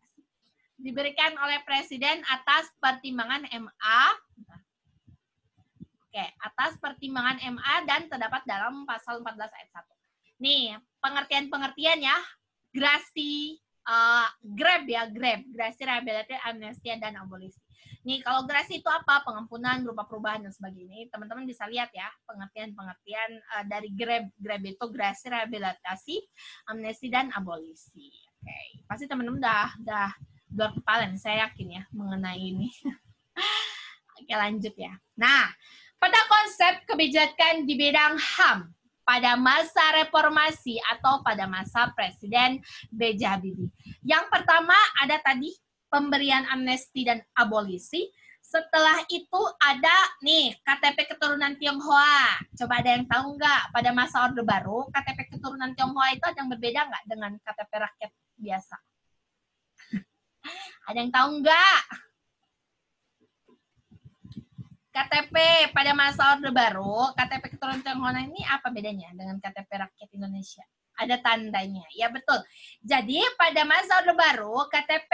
Diberikan oleh Presiden atas pertimbangan MA. Oke, atas pertimbangan MA dan terdapat dalam pasal 14 ayat 1. Nih, pengertian-pengertian ya. Grasi, grasi, rehabilitasi, amnesti, dan abolisi. Nih, kalau grasi itu apa? Pengampunan berupa perubahan dan sebagainya. Teman-teman bisa lihat ya, pengertian-pengertian dari grab itu grasi, rehabilitasi, amnesti, dan abolisi. Oke, pasti teman-teman udah luar kepala nih, saya yakin ya mengenai ini. Oke, lanjut ya. Nah, pada konsep kebijakan di bidang HAM pada masa reformasi atau pada masa Presiden B.J. Habibie. Yang pertama ada tadi pemberian amnesti dan abolisi. Setelah itu ada nih KTP keturunan Tionghoa. Coba ada yang tahu nggak pada masa Orde Baru KTP keturunan Tionghoa itu ada yang berbeda nggak dengan KTP rakyat biasa? Ada yang tahu nggak? KTP pada masa Orde Baru, KTP keturunan Tionghoa ini apa bedanya dengan KTP rakyat Indonesia? Ada tandanya, ya betul. Jadi pada masa Orde Baru, KTP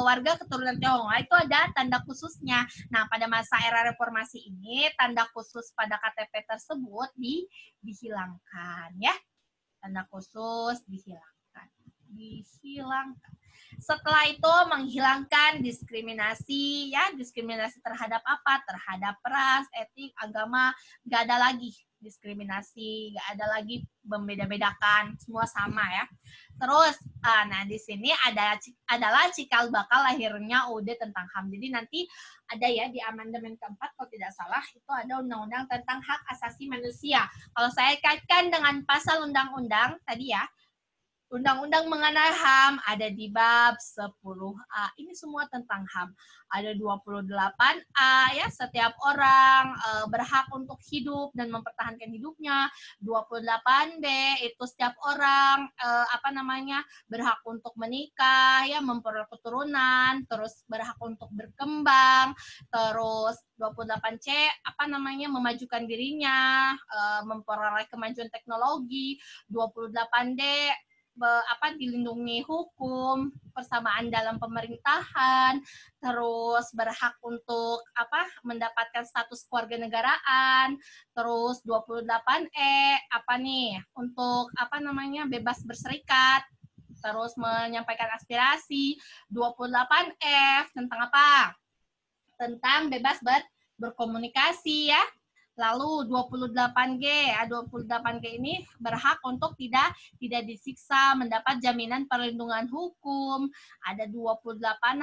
warga keturunan Tionghoa itu ada tanda khususnya. Nah, pada masa era reformasi ini, tanda khusus pada KTP tersebut dihilangkan, ya. Tanda khusus dihilangkan. Setelah itu menghilangkan diskriminasi, ya, diskriminasi terhadap apa? Terhadap ras, etnik, agama, nggak ada lagi diskriminasi, nggak ada lagi membeda-bedakan, semua sama ya. Terus, nah di sini adalah cikal bakal lahirnya UUD tentang HAM. Jadi nanti ada ya di amandemen keempat kalau tidak salah itu ada undang-undang tentang hak asasi manusia. Kalau saya kaitkan dengan pasal undang-undang tadi ya. Undang-undang mengenai HAM ada di bab 10A. Ini semua tentang HAM. Ada 28A ya, setiap orang berhak untuk hidup dan mempertahankan hidupnya. 28B itu setiap orang berhak untuk menikah ya, memperoleh keturunan, terus berhak untuk berkembang. Terus 28C memajukan dirinya, memperoleh kemajuan teknologi. 28D dilindungi hukum, persamaan dalam pemerintahan, terus berhak untuk mendapatkan status kewarganegaraan, terus 28E untuk bebas berserikat, terus menyampaikan aspirasi. 28F tentang apa? Tentang bebas berkomunikasi ya. Lalu 28G, 28G ini berhak untuk tidak disiksa, mendapat jaminan perlindungan hukum. Ada 28H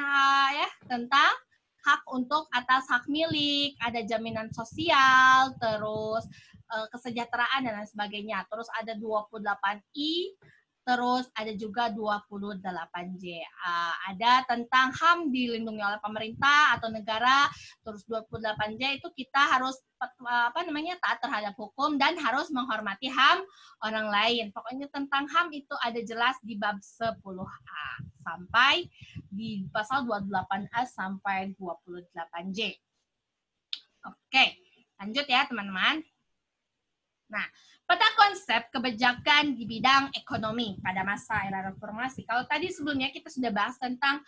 ya, tentang hak untuk atas hak milik, ada jaminan sosial, terus kesejahteraan dan lain sebagainya. Terus ada 28I, terus ada juga 28J. Ada tentang HAM dilindungi oleh pemerintah atau negara. Terus 28J itu kita harus taat terhadap hukum dan harus menghormati HAM orang lain. Pokoknya tentang HAM itu ada jelas di bab 10A sampai di pasal 28A sampai 28J. Oke, lanjut ya teman-teman. Nah, peta konsep kebijakan di bidang ekonomi pada masa era reformasi. Kalau tadi sebelumnya kita sudah bahas tentang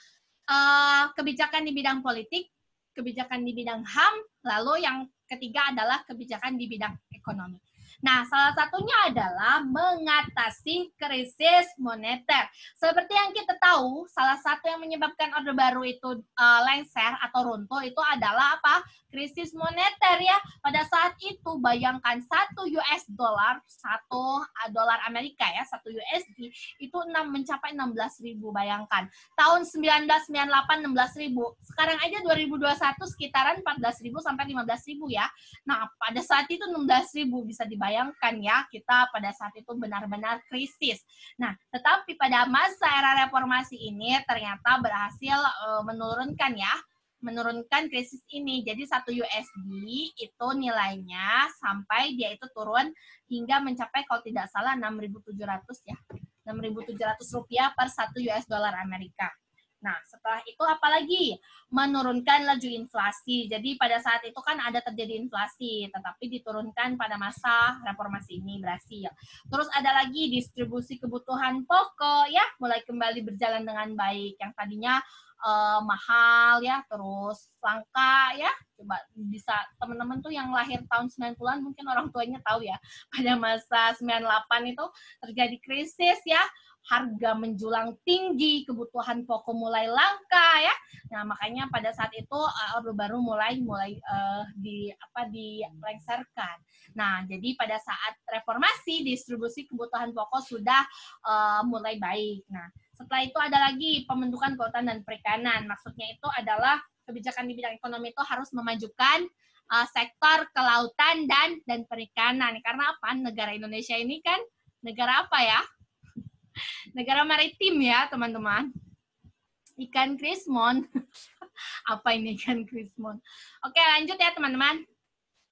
kebijakan di bidang politik, kebijakan di bidang HAM, lalu yang ketiga adalah kebijakan di bidang ekonomi. Nah, salah satunya adalah mengatasi krisis moneter. Seperti yang kita tahu, salah satu yang menyebabkan Orde Baru itu lengser atau runtuh itu adalah apa? Krisis moneter ya. Pada saat itu bayangkan $1 $1 Amerika ya, 1 USD itu mencapai 16.000, bayangkan. Tahun 1998 16.000. Sekarang aja 2021 sekitaran 14.000 sampai 15.000 ya. Nah, pada saat itu 16.000, bisa dibayangkan ya, kita pada saat itu benar-benar krisis. Nah, tetapi pada masa era reformasi ini ternyata berhasil menurunkan krisis ini. Jadi 1 USD itu nilainya sampai dia itu turun hingga mencapai kalau tidak salah 6.700 ya. 6.700 rupiah per 1 US dollar Amerika. Nah, setelah itu apalagi? Menurunkan laju inflasi. Jadi pada saat itu kan ada terjadi inflasi, tetapi diturunkan pada masa reformasi ini berhasil. Terus ada lagi distribusi kebutuhan pokok ya, mulai kembali berjalan dengan baik. Yang tadinya mahal ya, terus langka ya. Coba bisa teman-teman tuh yang lahir tahun 90-an mungkin orang tuanya tahu ya. Pada masa 98 itu terjadi krisis ya. Harga menjulang tinggi, kebutuhan pokok mulai langka ya. Nah, makanya pada saat itu Orde Baru mulai dilengserkan. Nah, jadi pada saat reformasi distribusi kebutuhan pokok sudah mulai baik. Nah, setelah itu ada lagi pembentukan kelautan dan perikanan. Maksudnya itu adalah kebijakan di bidang ekonomi itu harus memajukan sektor kelautan dan perikanan. Karena apa? Negara Indonesia ini kan negara apa ya? Negara maritim ya, teman-teman. Ikan krismon. Apa ini ikan krismon? Oke, lanjut ya, teman-teman.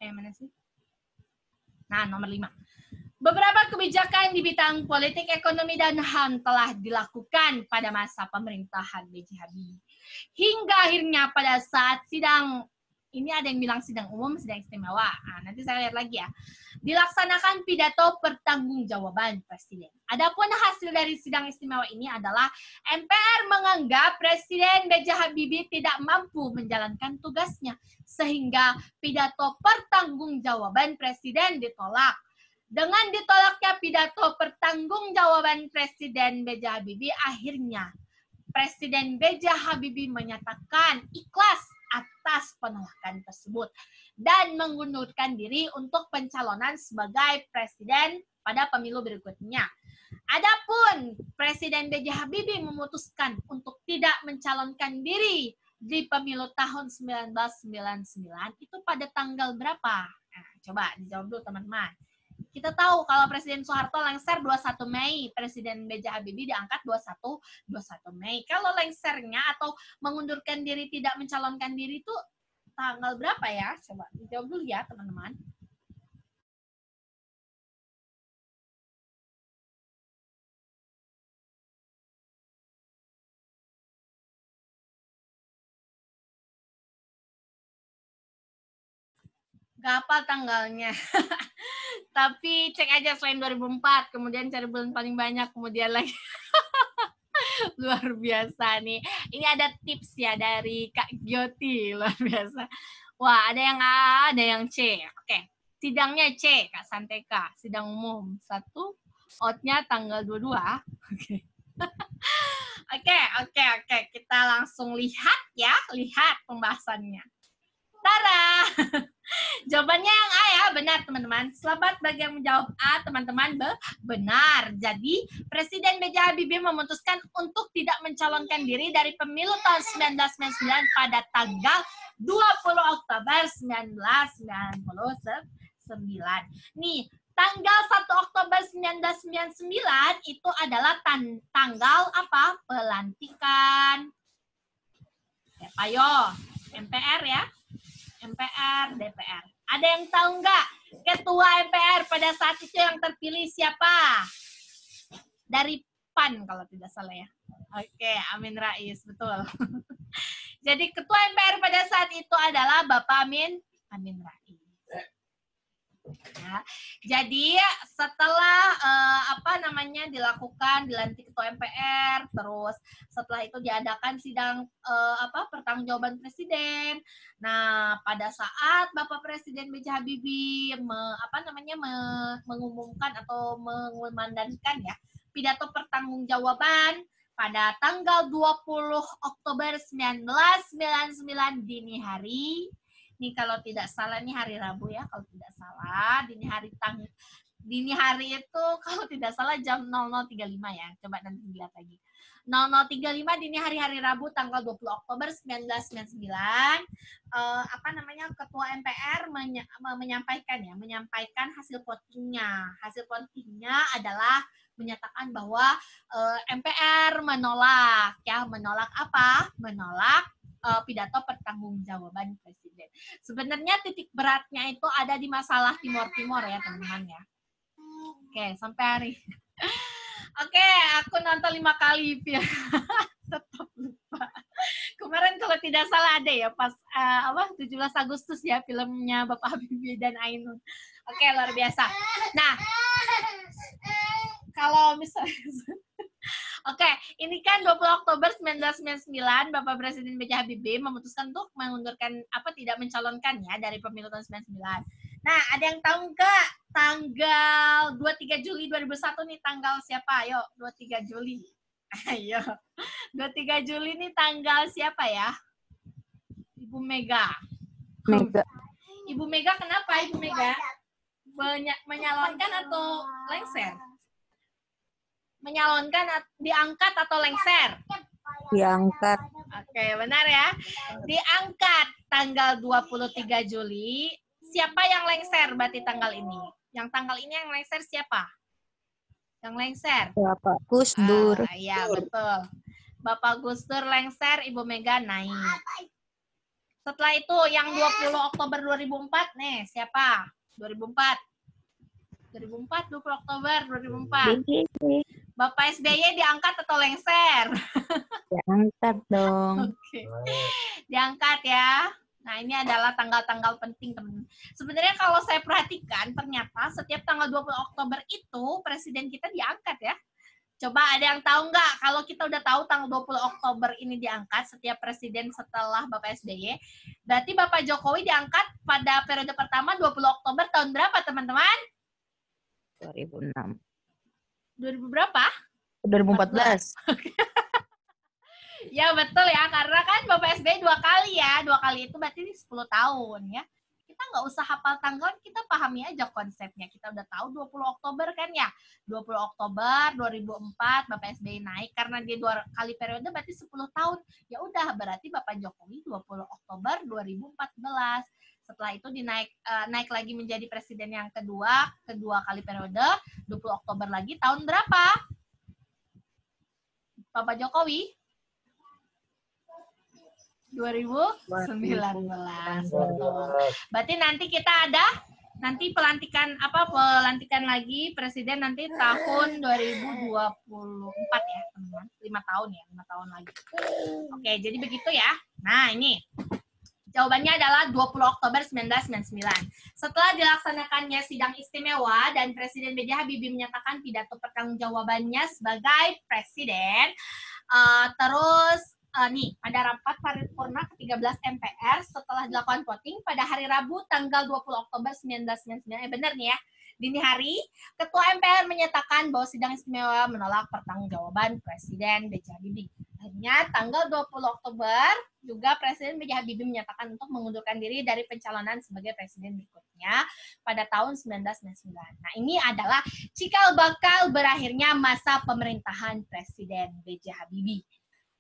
Mana sih? Nah, nomor 5. Beberapa kebijakan di bidang politik, ekonomi, dan HAM telah dilakukan pada masa pemerintahan B.J. Habibie. Hingga akhirnya pada saat sidang, ini ada yang bilang sidang umum, sidang istimewa. Nah, nanti saya lihat lagi ya. Dilaksanakan pidato pertanggungjawaban Presiden. Adapun hasil dari sidang istimewa ini adalah MPR menganggap Presiden B.J. Habibie tidak mampu menjalankan tugasnya, sehingga pidato pertanggungjawaban Presiden ditolak. Dengan ditolaknya pidato pertanggungjawaban Presiden B.J. Habibie, akhirnya Presiden B.J. Habibie menyatakan ikhlas atas penolakan tersebut dan mengundurkan diri untuk pencalonan sebagai presiden pada pemilu berikutnya. Adapun Presiden B.J. Habibie memutuskan untuk tidak mencalonkan diri di pemilu tahun 1999 itu pada tanggal berapa? Nah, coba dijawab dulu teman-teman. Kita tahu kalau Presiden Soeharto lengser 21 Mei, Presiden B.J. Habibie diangkat 21 Mei. Kalau lengsernya atau mengundurkan diri, tidak mencalonkan diri itu tanggal berapa ya? Coba dijawab dulu ya, teman-teman. Gak hafal tanggalnya. Tapi cek aja selain 2004, kemudian cari bulan paling banyak, kemudian lagi. Luar biasa nih. Ini ada tips ya dari Kak Gyoti, luar biasa. Wah, ada yang A, ada yang C. Oke. Sidangnya C, Kak Santeka. Sidang umum. 1, outnya tanggal 22. Oke. Oke. Kita langsung lihat ya. Lihat pembahasannya. Tara! Jawabannya yang A ya, benar teman-teman. Selamat bagi yang menjawab A, teman-teman. Benar. Jadi, Presiden B.J. Habibie memutuskan untuk tidak mencalonkan diri dari pemilu tahun 1999 pada tanggal 20 Oktober 1999. Nih, tanggal 1 Oktober 1999 itu adalah tanggal apa? Pelantikan. Ayo, MPR ya. MPR, DPR. Ada yang tahu nggak ketua MPR pada saat itu yang terpilih siapa? Dari PAN kalau tidak salah ya. Oke, Amin Rais, betul. Jadi ketua MPR pada saat itu adalah Bapak Amin Rais. Ya. Jadi setelah dilantik ketua MPR, terus setelah itu diadakan sidang pertanggungjawaban presiden. Nah, pada saat Bapak Presiden B.J. Habibie mengumumkan atau mengumandangkan ya pidato pertanggungjawaban pada tanggal 20 Oktober 1999 dini hari. Nih kalau tidak salah nih hari Rabu ya, kalau tidak salah dini hari itu kalau tidak salah jam 00.35 ya. Coba nanti dilihat lagi. 00.35 dini hari Rabu tanggal 20 Oktober 1999 ketua MPR menyampaikan hasil votingnya. Hasil votingnya adalah menyatakan bahwa MPR menolak apa? Menolak pidato pertanggungjawaban presiden. Sebenarnya titik beratnya itu ada di masalah Timor ya teman-teman ya. Oke, sampai hari. Oke, aku nonton 5 kali tetap lupa. Kemarin kalau tidak salah ada ya pas 17 Agustus ya filmnya Bapak Habibie dan Ainun. Oke, luar biasa. Nah, kalau misalnya Oke, ini kan 20 Oktober 1999 Bapak Presiden B.J. Habibie memutuskan untuk mengundurkan tidak mencalonkan ya dari pemilu tahun 99. Nah, ada yang tahu nggak tanggal 23 Juli 2001 nih tanggal siapa? Ayo, 23 Juli. Ayo. 23 Juli nih tanggal siapa ya? Ibu Mega. Ibu Mega kenapa Ibu Mega? Menyalonkan atau lengser? Menyalonkan, diangkat atau lengser? Diangkat. Oke, benar ya. Diangkat tanggal 23 Juli. Siapa yang lengser berarti tanggal ini? Yang tanggal ini yang lengser siapa? Yang lengser? Bapak Gus Dur. Iya, betul. Bapak Gus Dur lengser, Ibu Mega naik. Setelah itu yang 20 Oktober 2004 nih, siapa? 2004, 20 Oktober 2004. Bapak SBY diangkat atau lengser? Diangkat dong. Oke. Diangkat ya. Nah, ini adalah tanggal-tanggal penting, teman-teman. Sebenarnya kalau saya perhatikan, ternyata setiap tanggal 20 Oktober itu presiden kita diangkat ya. Coba ada yang tahu nggak? Kalau kita udah tahu tanggal 20 Oktober ini diangkat setiap presiden setelah Bapak SBY, berarti Bapak Jokowi diangkat pada periode pertama 20 Oktober tahun berapa, teman-teman? 2006. 2000 berapa? 2014. Ya betul ya, karena kan Bapak SBY 2 kali ya. 2 kali itu berarti 10 tahun ya. Kita nggak usah hafal tanggal, kita pahami aja konsepnya. Kita udah tahu 20 Oktober kan ya. 20 Oktober 2004 Bapak SBY naik karena dia 2 kali periode berarti 10 tahun. Ya udah berarti Bapak Jokowi 20 Oktober 2014. Setelah itu naik lagi menjadi presiden yang kedua kali periode, 20 Oktober lagi. Tahun berapa? Bapak Jokowi? 2019. Betul. Berarti nanti kita ada pelantikan lagi presiden nanti tahun 2024 ya, teman-teman. 5 tahun lagi. Oke, jadi begitu ya. Nah, ini jawabannya adalah 20 Oktober 1999. Setelah dilaksanakannya sidang istimewa dan Presiden B.J. Habibie menyatakan pidato pertanggungjawabannya sebagai presiden, ada rapat paripurna ke-13 MPR setelah dilakukan voting pada hari Rabu tanggal 20 Oktober 1999. Benar nih ya. Dini hari, Ketua MPR menyatakan bahwa sidang istimewa menolak pertanggungjawaban Presiden B.J. Habibie. Akhirnya tanggal 20 Oktober juga Presiden B.J. Habibie menyatakan untuk mengundurkan diri dari pencalonan sebagai presiden berikutnya pada tahun 1999. Nah, ini adalah cikal bakal berakhirnya masa pemerintahan Presiden B.J. Habibie.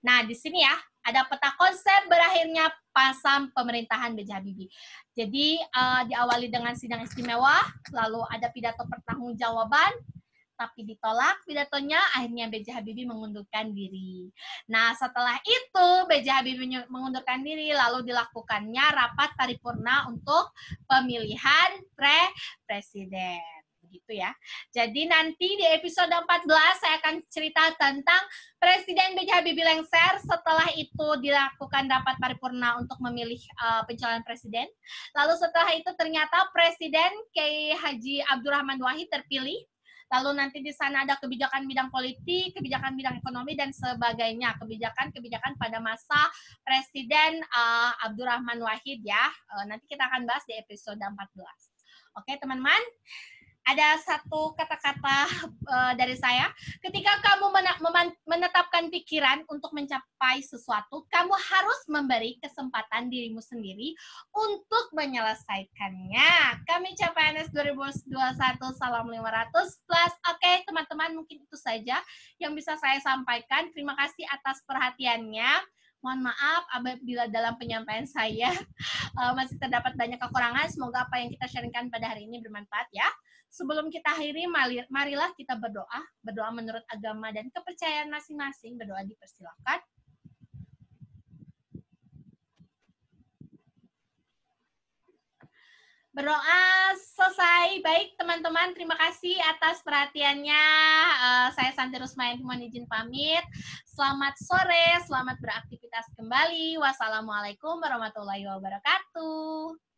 Nah, di sini ya, ada peta konsep berakhirnya masa pemerintahan B.J. Habibie. Jadi, diawali dengan sidang istimewa, lalu ada pidato pertanggungjawaban, tapi ditolak pidatonya, akhirnya B.J. Habibie mengundurkan diri. Nah, setelah itu B.J. Habibie mengundurkan diri, lalu dilakukannya rapat paripurna untuk pemilihan presiden. Begitu ya. Jadi nanti di episode 14 saya akan cerita tentang Presiden B.J. Habibie lengser, setelah itu dilakukan rapat paripurna untuk memilih pencalonan presiden. Lalu setelah itu ternyata Presiden Kiai Haji Abdurrahman Wahid terpilih. Lalu nanti di sana ada kebijakan bidang politik, kebijakan bidang ekonomi, dan sebagainya. Kebijakan pada masa Presiden Abdurrahman Wahid ya. Nanti kita akan bahas di episode 14. Oke, teman-teman. Ada satu kata-kata dari saya. Ketika kamu menetapkan pikiran untuk mencapai sesuatu, kamu harus memberi kesempatan dirimu sendiri untuk menyelesaikannya. Kami CPNS 2021 salam 500 plus. Oke, teman-teman, mungkin itu saja yang bisa saya sampaikan. Terima kasih atas perhatiannya. Mohon maaf apabila dalam penyampaian saya masih terdapat banyak kekurangan. Semoga apa yang kita sharingkan pada hari ini bermanfaat ya. Sebelum kita akhiri, marilah kita berdoa. Berdoa menurut agama dan kepercayaan masing-masing. Berdoa dipersilakan. Berdoa selesai. Baik, teman-teman. Terima kasih atas perhatiannya. Saya Santi Rusmayani mohon izin pamit. Selamat sore, selamat beraktivitas kembali. Wassalamualaikum warahmatullahi wabarakatuh.